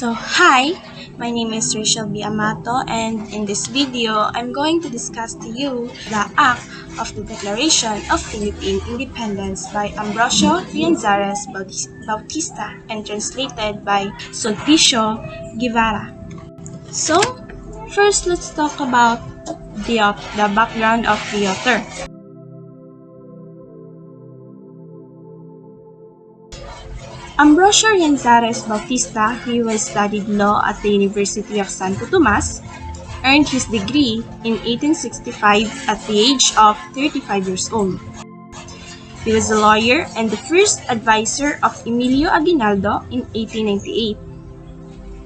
Hi, my name is Rachel B. Amato, and in this video, I'm going to discuss to you the Act of the Declaration of Philippine Independence by Ambrosio Rianzares Bautista and translated by Sulpicio Guevara. So, first let's talk about the background of the author. Ambrosio Rianzares Bautista, he was studied law at the University of Santo Tomas, earned his degree in 1865 at the age of 35 years old. He was a lawyer and the first advisor of Emilio Aguinaldo in 1898,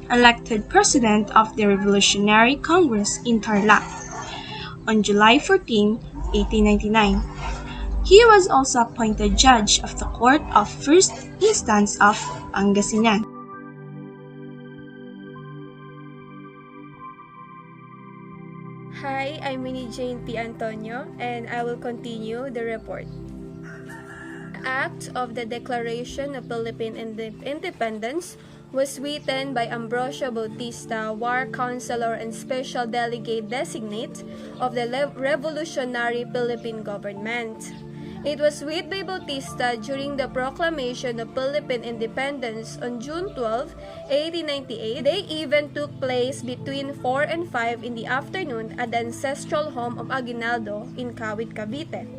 elected president of the Revolutionary Congress in Tarlac on July 14, 1899. He was also appointed judge of the Court of First Instance of Pangasinan. Hi, I'm Minnie Jane P. Antonio, and I will continue the report. Act of the Declaration of Philippine Independence was written by Ambrosio Bautista, War Counselor and Special Delegate Designate of the Revolutionary Philippine Government. It was read by Bautista during the proclamation of Philippine independence on June 12, 1898. They even took place between 4 and 5 in the afternoon at the ancestral home of Aguinaldo in Kawit, Cavite,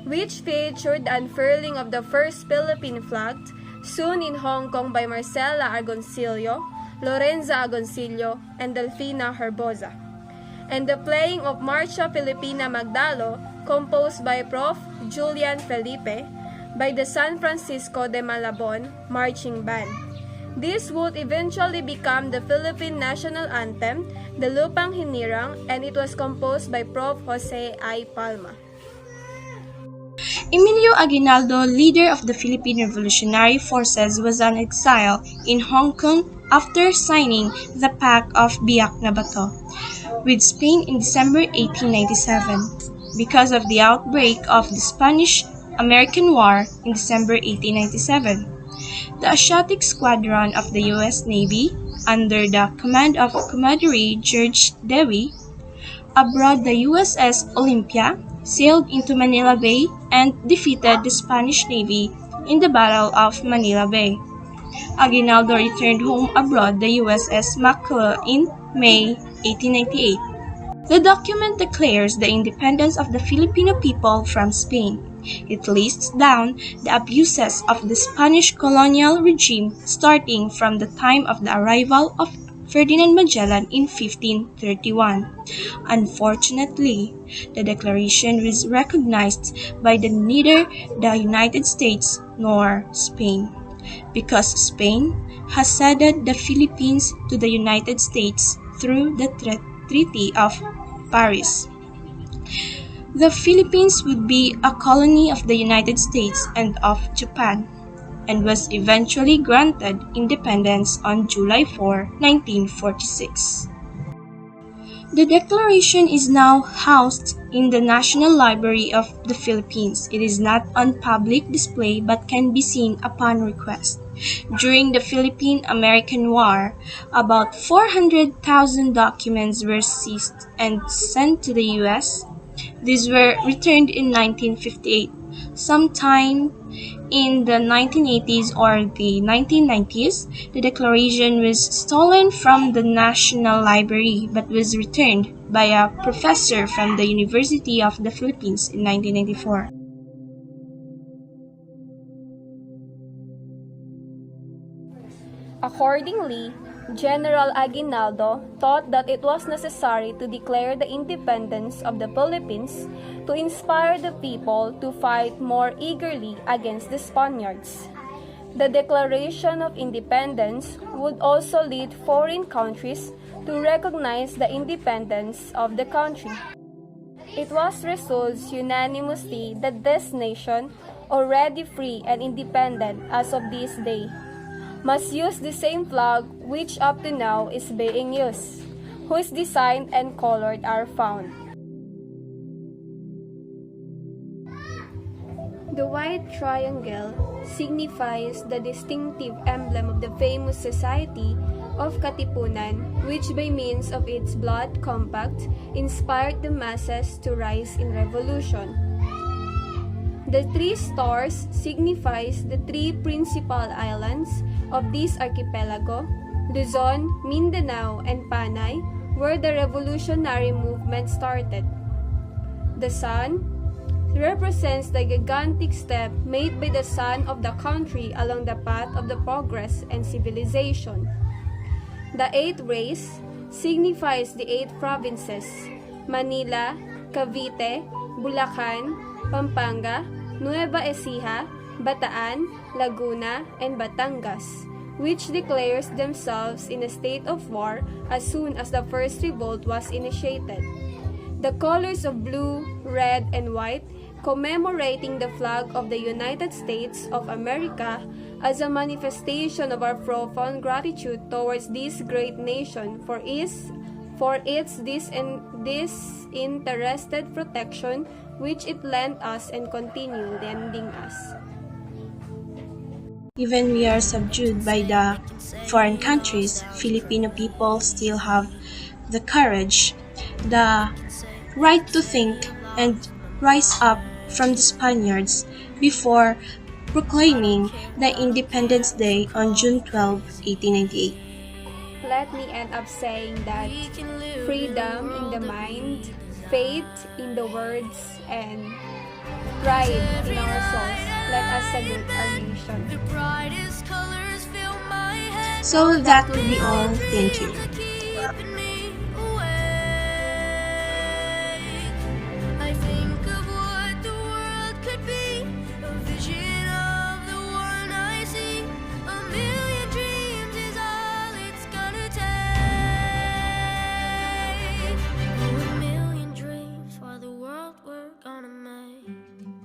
which featured the unfurling of the first Philippine flag, soon in Hong Kong by Marcela Argoncillo, Lorenza Agoncillo, and Delfina Herbosa, and the playing of Marcha Filipina Magdalo, composed by Prof. Julian Felipe, by the San Francisco de Malabon Marching Band. This would eventually become the Philippine national anthem, the Lupang Hinirang, and it was composed by Prof. Jose I. Palma. Emilio Aguinaldo, leader of the Philippine Revolutionary Forces, was on exile in Hong Kong after signing the Pact of Biak na Bato with Spain in December 1897. Because of the outbreak of the Spanish-American War in December 1897. The Asiatic Squadron of the U.S. Navy, under the command of Commodore George Dewey, aboard the USS Olympia, sailed into Manila Bay and defeated the Spanish Navy in the Battle of Manila Bay. Aguinaldo returned home aboard the USS Mackerel in May 1898. The document declares the independence of the Filipino people from Spain. It lists down the abuses of the Spanish colonial regime starting from the time of the arrival of Ferdinand Magellan in 1531. Unfortunately, the declaration was recognized by neither the United States nor Spain, because Spain has ceded the Philippines to the United States through the Treaty of Paris. The Philippines would be a colony of the United States and of Japan, and was eventually granted independence on July 4, 1946. The Declaration is now housed in the National Library of the Philippines. It is not on public display but can be seen upon request. During the Philippine-American War, about 400,000 documents were seized and sent to the U.S. These were returned in 1958. Sometime in the 1980s or the 1990s, the Declaration was stolen from the National Library but was returned by a professor from the University of the Philippines in 1994. Accordingly, General Aguinaldo thought that it was necessary to declare the independence of the Philippines to inspire the people to fight more eagerly against the Spaniards. The Declaration of Independence would also lead foreign countries to recognize the independence of the country. It was resolved unanimously that this nation, already free and independent as of this day, must use the same flag which up to now is being used, whose design and color are found. The white triangle signifies the distinctive emblem of the famous society of Katipunan, which by means of its blood compact inspired the masses to rise in revolution. The three stars signifies the three principal islands of this archipelago, Luzon, Mindanao, and Panay, where the revolutionary movement started. The sun represents the gigantic step made by the son of the country along the path of the progress and civilization. The eighth rays signifies the 8 provinces, Manila, Cavite, Bulacan, Pampanga, Nueva Ecija, Bataan, Laguna, and Batangas, which declares themselves in a state of war as soon as the first revolt was initiated. The colors of blue, red, and white commemorating the flag of the United States of America as a manifestation of our profound gratitude towards this great nation for its disinterested protection which it lent us and continue lending us. Even we are subdued by the foreign countries, Filipino people still have the courage, the right to think and rise up from the Spaniards before proclaiming the Independence Day on June 12, 1898. Let me end up saying that freedom in the mind, faith in the words, and pride in our souls. Let us salute our nation. So that will be all. Thank you.